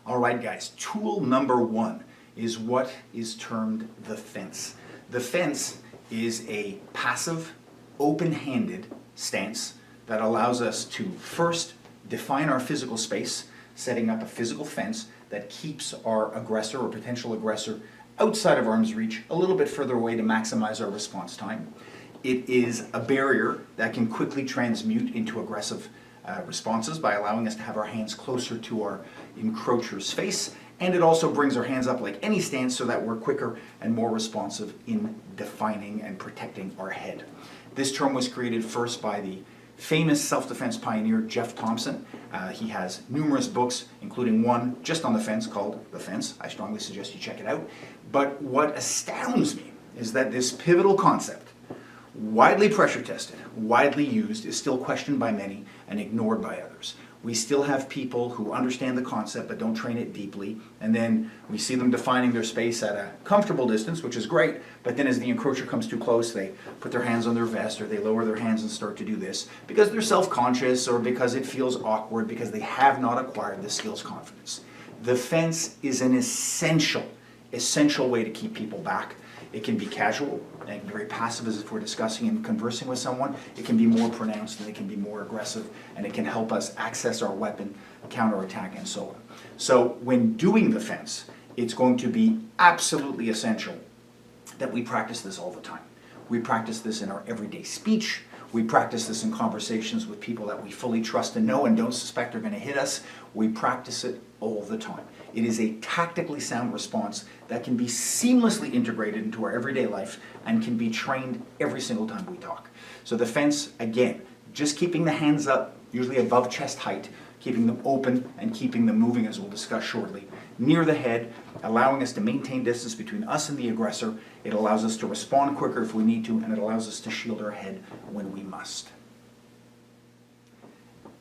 All right, guys, tool number one is what is termed the fence. The fence is a passive, open-handed stance that allows us to first define our physical space, setting up a physical fence that keeps our aggressor or potential aggressor outside of arm's reach, a little bit further away to maximize our response time. It is a barrier that can quickly transmute into aggressive responses by allowing us to have our hands closer to our encroacher's face, and it also brings our hands up like any stance so that we're quicker and more responsive in defining and protecting our head. This term was created first by the famous self-defense pioneer Jeff Thompson. He has numerous books, including one just on the fence called The Fence. I strongly suggest you check it out. But what astounds me is that this pivotal concept, widely pressure tested, widely used, is still questioned by many and ignored by others. We still have people who understand the concept but don't train it deeply, and then we see them defining their space at a comfortable distance, which is great, but then as the encroacher comes too close, they put their hands on their vest or they lower their hands and start to do this because they're self-conscious or because it feels awkward, because they have not acquired the skills confidence. The fence is an essential way to keep people back. It can be casual and very passive as if we're discussing and conversing with someone. It can be more pronounced and it can be more aggressive, and it can help us access our weapon, counterattack, and so on. So when doing the fence, it's going to be absolutely essential that we practice this all the time. We practice this in our everyday speech. We practice this in conversations with people that we fully trust and know and don't suspect are going to hit us. We practice it all the time. It is a tactically sound response that can be seamlessly integrated into our everyday life and can be trained every single time we talk. So the fence, again, just keeping the hands up, usually above chest height, keeping them open and keeping them moving, as we'll discuss shortly, near the head, allowing us to maintain distance between us and the aggressor. It allows us to respond quicker if we need to, and it allows us to shield our head when we must.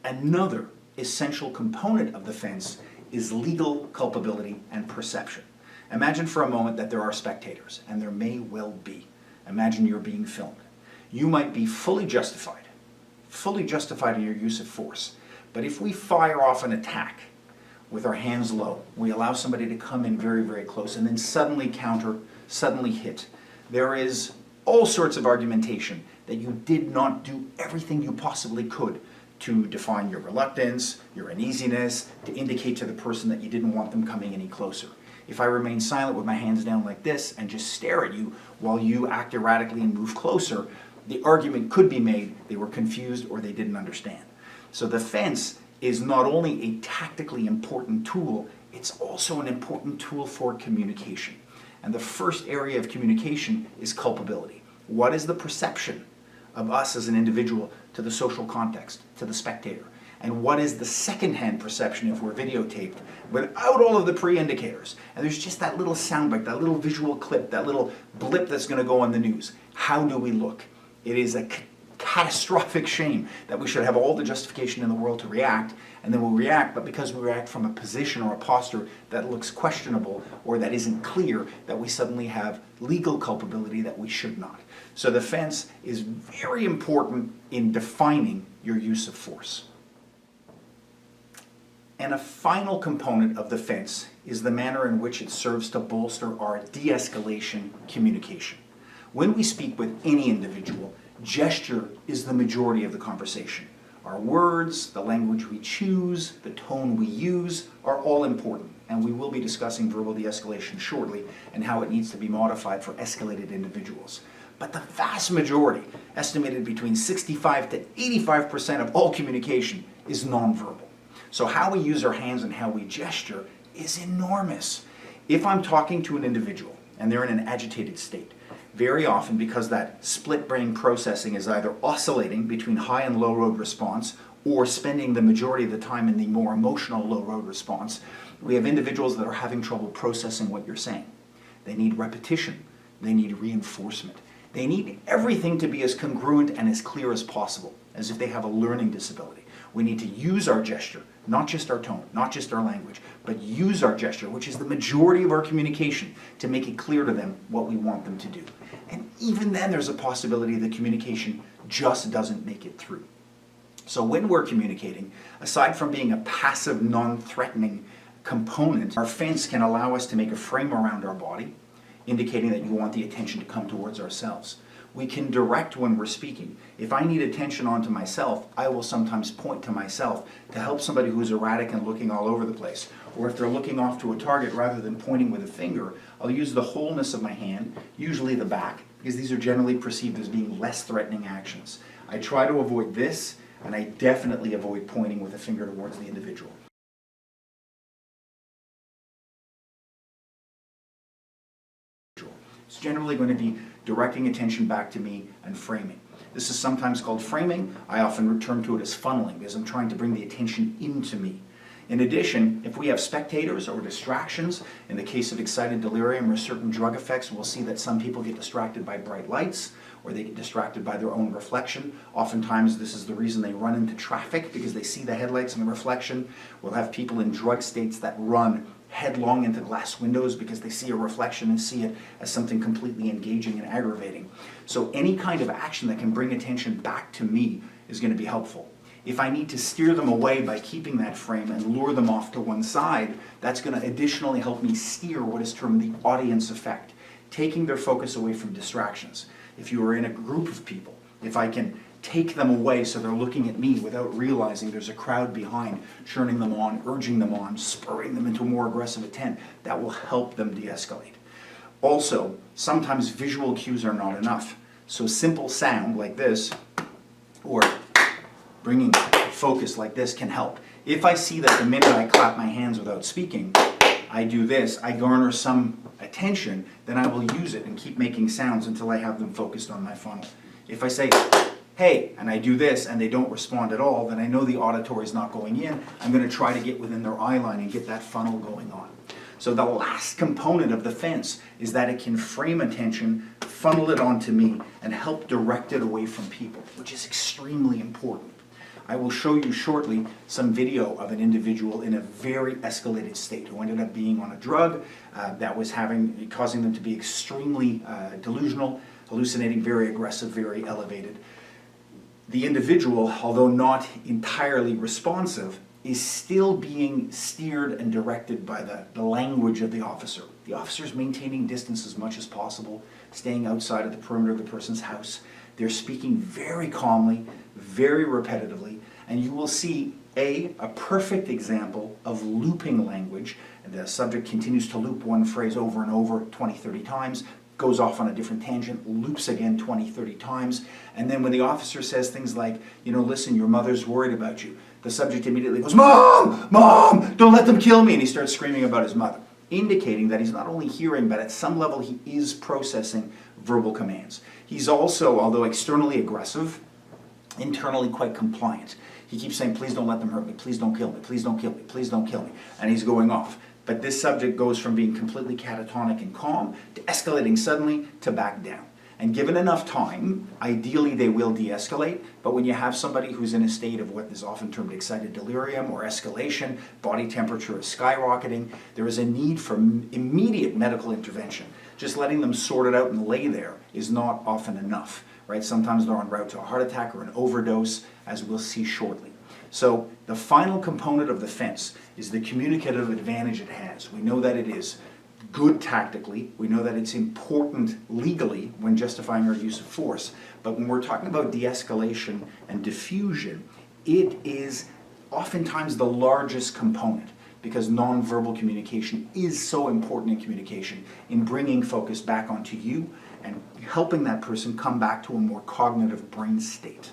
Another essential component of the fence is legal culpability and perception. Imagine for a moment that there are spectators, and there may well be. Imagine you're being filmed. You might be fully justified in your use of force. But if we fire off an attack with our hands low, we allow somebody to come in very, very close and then suddenly counter, suddenly hit, there is all sorts of argumentation that you did not do everything you possibly could to define your reluctance, your uneasiness, to indicate to the person that you didn't want them coming any closer. If I remain silent with my hands down like this and just stare at you while you act erratically and move closer, the argument could be made they were confused or they didn't understand. So the fence is not only a tactically important tool, it's also an important tool for communication. And the first area of communication is culpability. What is the perception of us as an individual to the social context, to the spectator? And what is the second-hand perception if we're videotaped without all of the pre-indicators? And there's just that little soundbite, that little visual clip, that little blip that's going to go on the news. How do we look? It is a catastrophic shame that we should have all the justification in the world to react, and then we'll react, but because we react from a position or a posture that looks questionable or that isn't clear, that we suddenly have legal culpability that we should not. So the fence is very important in defining your use of force. And a final component of the fence is the manner in which it serves to bolster our de-escalation communication. When we speak with any individual, gesture is the majority of the conversation. Our words, the language we choose, the tone we use are all important, and we will be discussing verbal de-escalation shortly and how it needs to be modified for escalated individuals. But the vast majority, estimated between 65 to 85% of all communication, is nonverbal. So how we use our hands and how we gesture is enormous. If I'm talking to an individual and they're in an agitated state, very often because that split brain processing is either oscillating between high and low road response or spending the majority of the time in the more emotional low road response, we have individuals that are having trouble processing what you're saying. They need repetition. They need reinforcement. They need everything to be as congruent and as clear as possible, as if they have a learning disability. We need to use our gesture, not just our tone, not just our language, but use our gesture, which is the majority of our communication, to make it clear to them what we want them to do. And even then, there's a possibility the communication just doesn't make it through. So when we're communicating, aside from being a passive, non-threatening component, our fence can allow us to make a frame around our body, indicating that you want the attention to come towards ourselves. We can direct when we're speaking. If I need attention onto myself, I will sometimes point to myself to help somebody who's erratic and looking all over the place. Or if they're looking off to a target rather than pointing with a finger, I'll use the wholeness of my hand, usually the back, because these are generally perceived as being less threatening actions. I try to avoid this, and I definitely avoid pointing with a finger towards the individual. It's generally going to be directing attention back to me and framing. This is sometimes called framing. I often refer to it as funneling because I'm trying to bring the attention into me. In addition, if we have spectators or distractions, in the case of excited delirium or certain drug effects, we'll see that some people get distracted by bright lights or they get distracted by their own reflection. Oftentimes this is the reason they run into traffic, because they see the headlights and the reflection. We'll have people in drug states that run headlong into glass windows because they see a reflection and see it as something completely engaging and aggravating. So any kind of action that can bring attention back to me is going to be helpful. If I need to steer them away by keeping that frame and lure them off to one side, that's going to additionally help me steer what is termed the audience effect, taking their focus away from distractions. If you are in a group of people, if I can take them away so they're looking at me without realizing there's a crowd behind, churning them on, urging them on, spurring them into a more aggressive intent, that will help them de-escalate. Also, sometimes visual cues are not enough. So simple sound like this, or bringing focus like this, can help. If I see that the minute I clap my hands without speaking, I do this, I garner some attention, then I will use it and keep making sounds until I have them focused on my funnel. If I say, hey, and I do this and they don't respond at all, then I know the auditory is not going in. I'm going to try to get within their eye line and get that funnel going on. So the last component of the fence is that it can frame attention, funnel it onto me, and help direct it away from people, which is extremely important. I will show you shortly some video of an individual in a very escalated state who ended up being on a drug that was causing them to be extremely delusional, hallucinating, very aggressive, very elevated. The individual, although not entirely responsive, is still being steered and directed by the language of the officer. The officer is maintaining distance as much as possible, staying outside of the perimeter of the person's house. They're speaking very calmly, very repetitively, and you will see a perfect example of looping language. The subject continues to loop one phrase over and over 20, 30 times, goes off on a different tangent, loops again 20, 30 times, and then when the officer says things like, listen, your mother's worried about you, the subject immediately goes, Mom! Mom! Don't let them kill me! And he starts screaming about his mother, indicating that he's not only hearing, but at some level he is processing verbal commands. He's also, although externally aggressive, internally quite compliant. He keeps saying, please don't let them hurt me, please don't kill me, please don't kill me, please don't kill me, and he's going off. But this subject goes from being completely catatonic and calm to escalating suddenly to back down. And given enough time, ideally they will de-escalate, but when you have somebody who's in a state of what is often termed excited delirium or escalation, body temperature is skyrocketing, there is a need for immediate medical intervention. Just letting them sort it out and lay there is not often enough, right? Sometimes they're en route to a heart attack or an overdose, as we'll see shortly. So the final component of the fence is the communicative advantage it has. We know that it is good tactically, we know that it's important legally when justifying our use of force, but when we're talking about de-escalation and diffusion, it is oftentimes the largest component, because nonverbal communication is so important in communication, in bringing focus back onto you and helping that person come back to a more cognitive brain state.